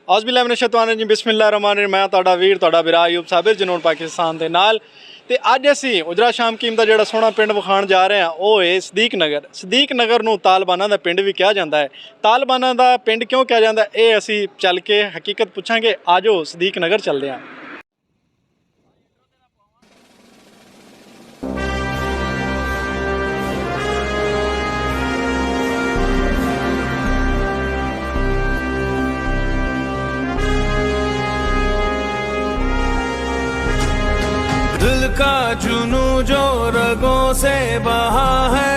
औज़बिल्लाहिमिनश्शैतानिर रजीम बिस्मिल्लाहिर्रहमानिर्रहीम। मैं तुहाडा वीर तुहाडा बिरा अयूब साबिर जनून पाकिस्तान दे नाल ते अज असीं उजरा शामकीम दा जिहड़ा सोहना पिंड विखाण जा रहे हैं वो है सदीक नगर। सदीक नगर नूं तालिबानां दा पिंड भी कहा जाता है। तालिबानां दा पिंड क्यों कहा जाता है ये असीं चल के हकीकत पुछांगे। आजो सदीक नगर चलदे हां। दिल का जुनू जो रगों से बहा है,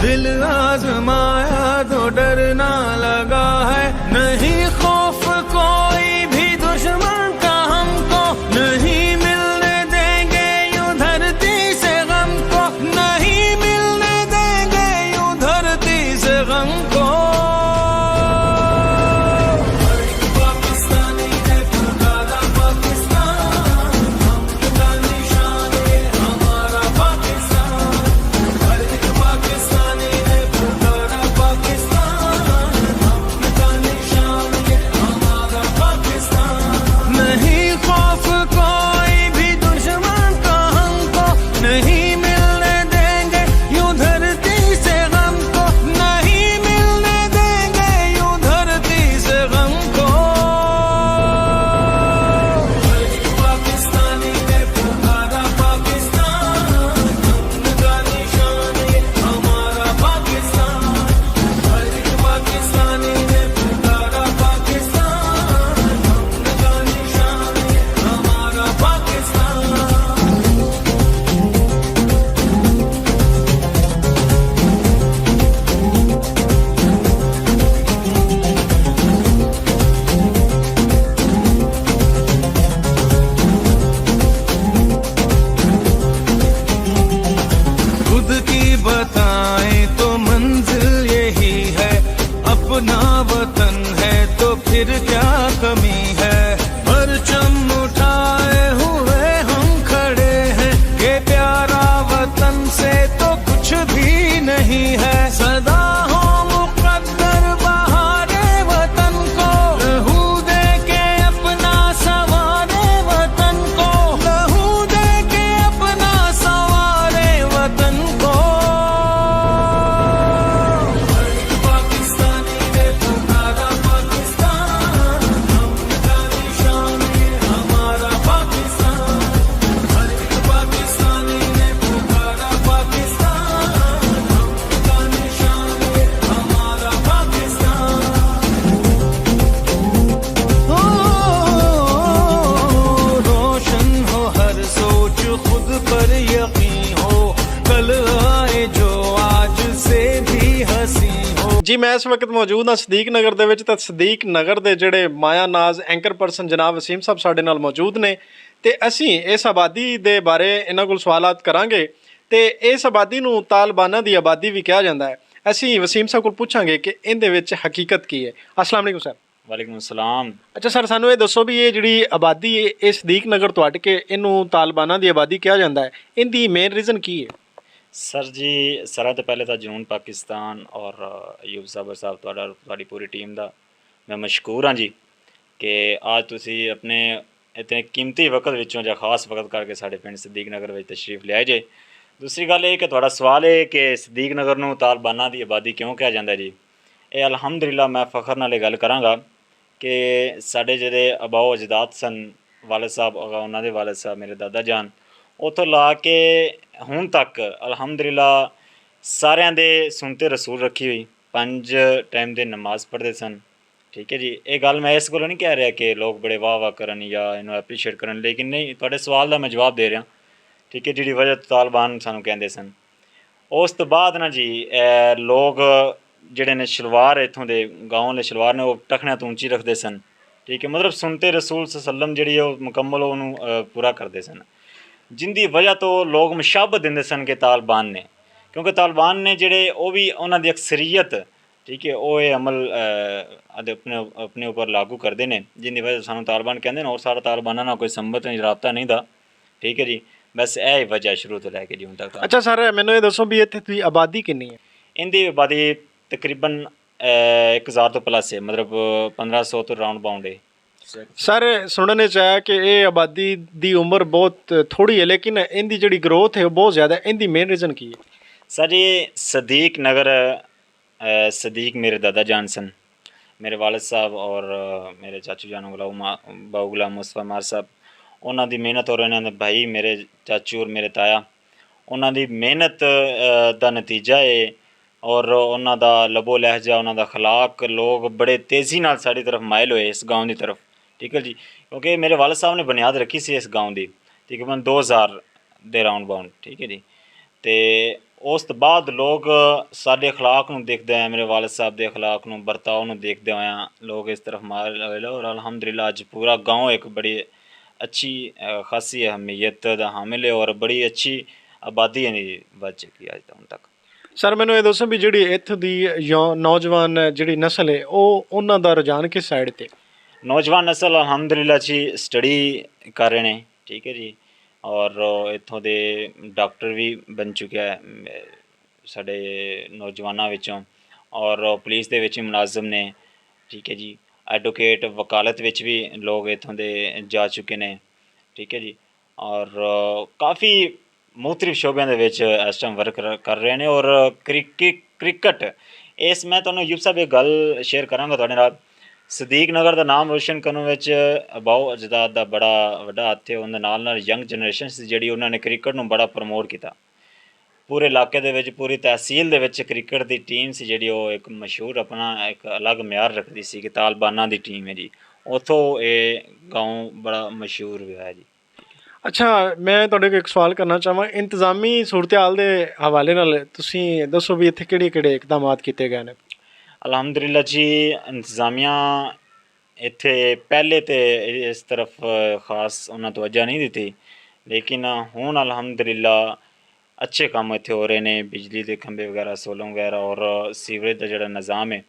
दिल आजमाया तो डरना लगा है। नहीं खौफ कोई भी दुश्मन का हमको, नहीं मिलने देंगे यूं धरती से गम को, नहीं मिलने देंगे यूं धरती से गम को। फिर क्या कमी है, परचम उठाए हुए हम खड़े हैं। ये प्यारा वतन से तो कुछ भी नहीं है। सदा हो मुकद्दर बहारे वतन को, लहू दे के अपना सवारे वतन को, लहू दे के अपना सवारे वतन को। जी मैं इस वक्त मौजूद हाँ सदीक नगर दे विच। ते सदीक नगर दे जिहड़े माया नाज एंकर परसन जनाब वसीम साहब साडे नाल मौजूद ने ते असीं इस आबादी दे बारे इन्हां कोल सवालात करांगे। ते इस आबादी नूं तालिबानां दी आबादी भी कहा जाता है। असीं वसीम साहब कोल पुछांगे कि इहदे विच हकीकत की है। अस्सलाम वालेकुम सर। वालेकुम सलाम। अच्छा सर, सानू ये दसो भी ये जिहड़ी आबादी है ये सदीक नगर तो हट के इनू तालिबानां दी आबादी कहा जाता है, इहदी मेन रीज़न की है? सर जी सारा तो पहले तो जनून पाकिस्तान और अयूब साबर साहब तुहाडी पूरी टीम का मैं मशकूर हाँ जी कि आज तुसी अपने इतने कीमती वक्त विचों या खास वक्त करके साढ़े पिंड सदीक नगर में तशरीफ लिया जे। दूसरी गल ये कि तुहाडा सवाल है कि सदीक नगर नूं तालिबानां दी आबादी क्यों कहा जाता है जी। ये अलहमदुलिल्लाह मैं फखर नाल गल करांगा कि साढ़े जिहड़े अबाओ अजदाद सन, वालिद साहब उन्हां दे वालिद साहब मेरे दादा जान, उत्थों ला के हुण तक अलहमदुलिल्लाह सारिਆਂ दे सुनते रसूल रखी हुई, 5 टाइम दे नमाज पढ़ते सन। ठीक है जी, ये गल मैं इस कोलों नहीं कह रहा कि लोग बड़े वाह वाह करन या इन्हूं एप्रीशिएट करन, लेकिन नहीं, तुहाडे सवाल का मैं जवाब दे रहा। ठीक है, जिहड़ी वजह तालिबान सानूं कहंदे सन, उस तो बाद ना जी लोग जिहड़े ने शलवार इत्थों दे गाँव दे शलवार ने वो टखणियां तो ऊँची रखते सन। ठीक है, मतलब सुनते रसूल सल्लम जिहड़ी मुकम्मल उन्होंने पूरा करते सन, जिंदी वजह तो लोग मुशाबत देंदे सन कि तालिबान ने, क्योंकि तालिबान ने जिहड़े वो भी उन्हां दी अक्सरीयत ठीक है वो ये अमल अपने ऊपर लागू करते हैं, जिंदी वजह सानू तालिबान कहते हैं। और सारा तालिबाना ना कोई संबत नहीं रबता नहीं था। ठीक है जी, बस यह वजह शुरू तो लैके जी हूँ तक। अच्छा सर, मैनू ये दसो भी इत्थे आबादी कितनी है? इनकी आबादी तकरीबन 1000 तो प्लस है, मतलब 1500 तो राउंड बाउंड है। ਸਰ ਸੁਣਨ 'ਚ ਆਇਆ ਕਿ ਇਹ ਆਬਾਦੀ ਦੀ ਉਮਰ ਬਹੁਤ ਥੋੜੀ ਹੈ, ਲੇਕਿਨ ਇਹਦੀ ਜਿਹੜੀ ਗਰੋਥ ਹੈ ਉਹ ਬਹੁਤ ਜ਼ਿਆਦਾ ਹੈ। ਇਹਦੀ ਮੇਨ ਰੀਜ਼ਨ ਕੀ ਹੈ? सर ये सदीक नगर सदीक मेरे दादा जान सन, मेरे वालिद साहब और मेरे चाचू जान बाऊ गुलाम मुस्तफा मार साहब, ਉਹਨਾਂ ਦੀ ਮਿਹਨਤ ਔਰ ਇਹਨਾਂ ਦੇ ਭਾਈ ਮੇਰੇ ਚਾਚੂ ਔਰ ਮੇਰੇ ਤਾਇਆ, ਉਹਨਾਂ ਦੀ ਮਿਹਨਤ ਦਾ ਨਤੀਜਾ ਹੈ ਔਰ ਉਹਨਾਂ ਦਾ ਲਬੋ ਲਹਿਜਾ, ਉਹਨਾਂ ਦਾ ਅਖਲਾਕ, ਲੋਕ ਬੜੇ ਤੇਜ਼ੀ ਨਾਲ ਸਾਡੀ ਤਰਫ ਮਾਇਲ ਹੋਏ ਇਸ ਗਾਉਂ ਦੀ ਤਰਫ। ਠੀਕ ਹੈ ਜੀ, ਕਿਉਂਕਿ ਮੇਰੇ ਵਾਲਿਦ ਸਾਹਿਬ ਨੇ ਬੁਨਿਆਦ ਰੱਖੀ ਸੀ ਇਸ ਗਾਉਂ ਦੀ ਤਕਰੀਬਨ 2000 ਦੇ ਰਾਉਂਡ ਬਾਉਂਡ। ਠੀਕ ਹੈ ਜੀ, ਅਤੇ ਉਸ ਤੋਂ ਬਾਅਦ ਲੋਕ ਸਾਡੇ ਅਖਲਾਕ ਨੂੰ ਦੇਖਦੇ ਆ, ਮੇਰੇ ਵਾਲਿਦ ਸਾਹਿਬ ਦੇ ਅਖਲਾਕ ਨੂੰ, ਵਰਤਾਓ ਨੂੰ ਦੇਖਦੇ ਹੋਇਆ ਲੋਕ ਇਸ ਤਰਫ ਮਾਇਲ ਹੋਏ ਔਰ ਅਲਹਮਦੁਲਿਲਾ ਅੱਜ ਪੂਰਾ ਗਾਉਂ ਇੱਕ ਬੜੀ अच्छी खासी अहमियत का हामिल है और बड़ी अच्छी आबादी है नहीं बच चुकी है अज तक। ਸਰ ਮੈਨੂੰ ਇਹ ਦੱਸੋ ਵੀ ਜਿਹੜੀ ਇੱਥੋਂ ਦੀ ਨੌਜਵਾਨ ਜਿਹੜੀ ਨਸਲ ਹੈ ਉਹ ਉਹਨਾਂ ਦਾ ਰੁਝਾਨ ਕਿਸ ਸਾਈਡ ਤੇ? नौजवान नस्ल अलहमदुलिल्लाह जी स्टडी कर रहे हैं। ठीक है जी, और इत्थों दे डॉक्टर भी बन चुके हैं साडे नौजवानों विचों, और पुलिस दे विच भी मुलाजम ने। ठीक है जी, एडवोकेट वकालत विच भी लोग इत्थों दे जा चुके ने। ठीक है जी, और काफ़ी मुख्तलिफ शोबों दे विच इस टाइम वर्क कर रहे हैं। और क्रिकेट इस मैं तुहानूं यूब साहब एक गल शेयर करांगा तुहाडे नाल। सदीक नगर का नाम रोशन करने विच बाऊ अजदाद का बड़ा वड्डा हत्थ है। उहदे नाल नाल यंग जनरेशन सी जिहड़ी उन्होंने क्रिकेट नूं बड़ा प्रमोट किया। पूरे इलाके दे विच, पूरी तहसील दे विच क्रिकेट दी टीम सी जिहड़ी ओह एक मशहूर अपना एक अलग म्यार रखदी सी कि तालबाना दी टीम है जी। उत्थों ਇਹ गाँव बड़ा मशहूर होया जी। ਅੱਛਾ, ਮੈਂ ਤੁਹਾਡੇ ਕੋਲ ਇੱਕ ਸਵਾਲ ਕਰਨਾ ਚਾਹਾਂ। ਇੰਤਜ਼ਾਮੀ ਸੂਰਤ-ਹਾਲ ਦੇ ਹਵਾਲੇ ਨਾਲ ਤੁਸੀਂ ਦੱਸੋ ਵੀ ਇੱਥੇ ਕਿਹੜੇ ਇਕਦਾਮਾਤ ਕੀਤੇ ਗਏ ਨੇ? अलहमदुलिल्लाह जी, इंतज़ामिया इत्थे पहले तो इस तरफ खास उन्हें तवज्जो नहीं दी, लेकिन हुण अलहमदुलिल्लाह अच्छे काम इत्थे हो रहे हैं। बिजली के खंभे वगैरह, सोलर वगैरह और सीवरेज का जिहड़ा निज़ाम है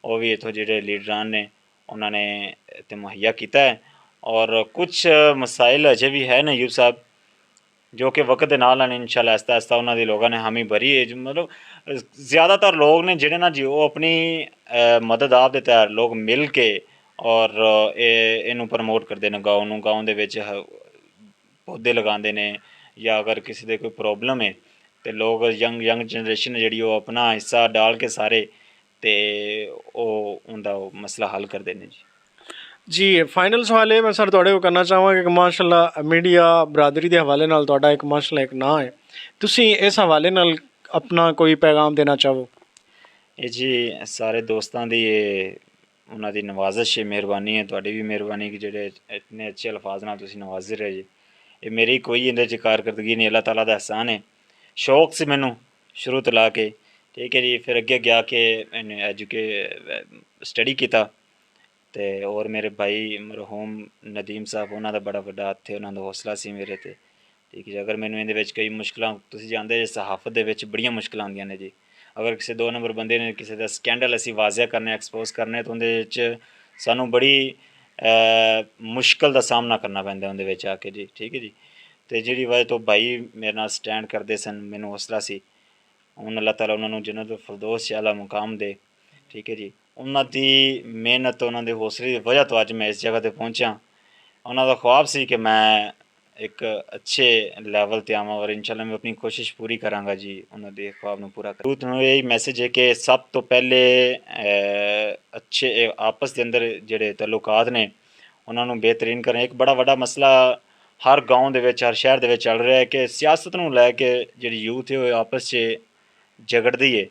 वह भी इत्थों जिहड़े लीडरान ने उन्होंने इत्थे मुहैया किया है। और कुछ मसाइल अजे भी है ना यूब साहब, जो कि वक्त के नाल इंशाअल्लाह आहिस्ता आहिस्ता उन्होंने लोगों ने हामी भरी है। मतलब ज़्यादातर लोग ने जिहड़े ना जी वो अपनी मदद आप दे तैयार लोग मिल के और इनू प्रमोट करते हैं। गाँव दे विच पौधे लगाते हैं, या अगर किसी दे कोई प्रॉब्लम है तो लोग यंग जनरेशन जिहड़ी वो अपना हिस्सा डाल के सारे ते उनका मसला हल करते हैं जी। ਜੀ ਫਾਈਨਲ ਸਵਾਲ ਇਹ ਮੈਂ ਸਰ ਤੁਹਾਡੇ ਕੋਲ ਕਰਨਾ ਚਾਹਾਂਗਾ ਕਿ ਮਾਸ਼ਾਅੱਲਾ ਮੀਡੀਆ ਬਰਾਦਰੀ ਦੇ ਹਵਾਲੇ ਨਾਲ ਤੁਹਾਡਾ ਇੱਕ ਮਾਸ਼ਾਅੱਲਾ ਇੱਕ ਨਾਂ ਹੈ, ਤੁਸੀਂ ਇਸ ਹਵਾਲੇ ਨਾਲ ਆਪਣਾ ਕੋਈ ਪੈਗਾਮ ਦੇਣਾ ਚਾਹੋ? ਇਹ ਜੀ ਸਾਰੇ ਦੋਸਤਾਂ ਦੀ ਉਹਨਾਂ ਦੀ ਨਵਾਜ਼ਿਸ਼ ਹੈ, ਮਿਹਰਬਾਨੀ ਹੈ, ਤੁਹਾਡੀ ਵੀ ਮਿਹਰਬਾਨੀ ਕਿ ਜਿਹੜੇ ਇਤਨੇ ਅੱਛੇ ਅਲਫਾਜ਼ ਨਾਲ ਤੁਸੀਂ ਨਵਾਜ਼ੇ ਰਹੇ ਜੀ। ਇਹ ਮੇਰੀ ਕੋਈ ਇਹਦੇ 'ਚ ਕਾਰਕਰਦਗੀ ਨਹੀਂ, ਅੱਲਾਹ ਤਾਲਾ ਦਾ ਅਹਿਸਾਨ ਹੈ। ਸ਼ੌਕ ਸੀ ਮੈਨੂੰ ਸ਼ੁਰੂ ਤੋਂ ਲਾ ਕੇ। ਠੀਕ ਹੈ ਜੀ, ਫਿਰ ਅੱਗੇ ਗਿਆ ਕਿ ਸਟੱਡੀ ਕੀਤਾ ਤੇ और मेरे भाई मरहूम नदीम साहब उन्हों का बड़ा वड्डा हत्थ है, उन्होंने हौसला सी मेरे ते। ठीक है जी, अगर मैनू इहदे विच कई मुश्किलां तुसीं जानदे जे सहाफत दे विच बड़ियां मुश्किलां आउंदियां ने जी। अगर किसी 2 नंबर बंदे ने किसी का स्कैंडल असीं वाज़िया करने, एक्सपोज करने तो उहदे विच सानूं बड़ी मुश्किल का सामना करना पैंदा उहदे विच आके जी। ठीक है जी, तो जिहड़ी वजह तो भाई मेरे नाल स्टैंड करते सन, मैनू हौसला सी। हुण अल्लाह ताला उन्होंने जन्नतुल फिरदौस आला मुकाम दे। ठीक है जी, उन्हों की मेहनत, उन्होंने हौसले की वजह तो अज मैं इस जगह पर पहुँचा। उन्हों का ख्वाब सी कि मैं एक अच्छे लैवल पर आवां और इंशाअल्लाह मैं अपनी कोशिश पूरी करांगा जी उन्होंने ख्वाब में पूरा कर। तो यही मैसेज है कि सब तो पहले अच्छे आपस के अंदर जिहड़े तल्लुकात ने उन्होंने बेहतरीन करें। एक बड़ा वड्डा मसला हर गाँव दे विच, हर शहर दे विच चल रहा है कि सियासत नूं लैके जिहड़ी यूथ है वो आपस च झगड़दी है।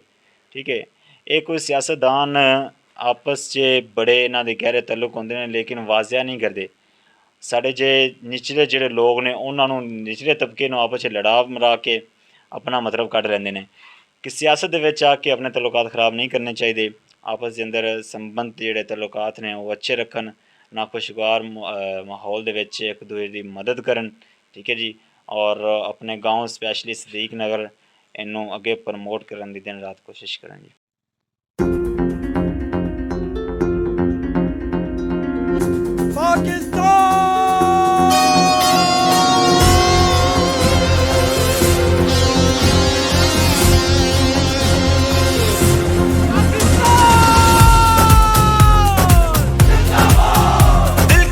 ठीक है, ये कोई सियासतदान आपस च बड़े इन्हां दे गहरे तल्लुक होंदे ने लेकिन वाजिया नहीं करते। साढ़े जे निचले जिहड़े लोग ने उन्होंने निचले तबके नूं आपस च लड़ा मरा के अपना मतलब कढ लैंदे ने कि सियासत दे विच आके अपने तल्लुकात खराब नहीं करने चाहिए। आपस के अंदर संबंध जिहड़े तल्लुकात ने वो अच्छे रखन, नाखुशगवार माहौल दे विच एक दूजे की मदद करन। ठीक है जी, और अपने गाँव स्पैशली सदीक नगर इनू अगे प्रमोट करने की दिन रात कोशिश करें जी। दिल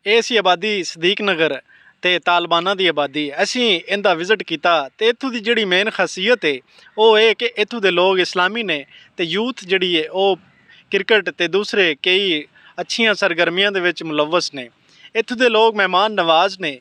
ਇਹ ਸੀ ਆਬਾਦੀ ਸਦੀਕ ਨਗਰ ਤੇ ਤਾਲਬਾਨਾਂ ਦੀ ਆਬਾਦੀ। ਅਸੀਂ ਇਹਦਾ ਵਿਜ਼ਿਟ ਕੀਤਾ ਤੇ ਇੱਥੋਂ ਦੀ ਜਿਹੜੀ ਮੇਨ ਖਾਸੀਅਤ ਹੈ ਉਹ ਇਹ ਕਿ ਇੱਥੋਂ ਦੇ ਲੋਕ ਇਸਲਾਮੀ ਨੇ ਤੇ ਯੂਥ ਜਿਹੜੀ ਹੈ ਉਹ ਕ੍ਰਿਕਟ ਤੇ ਦੂਸਰੇ ਕਈ ਅੱਛੀਆਂ ਸਰਗਰਮੀਆਂ ਦੇ ਵਿੱਚ ਮੁਲਵਸ ਨੇ। ਇੱਥੋਂ ਦੇ ਲੋਕ ਮਹਿਮਾਨ ਨਵਾਜ਼ ਨੇ।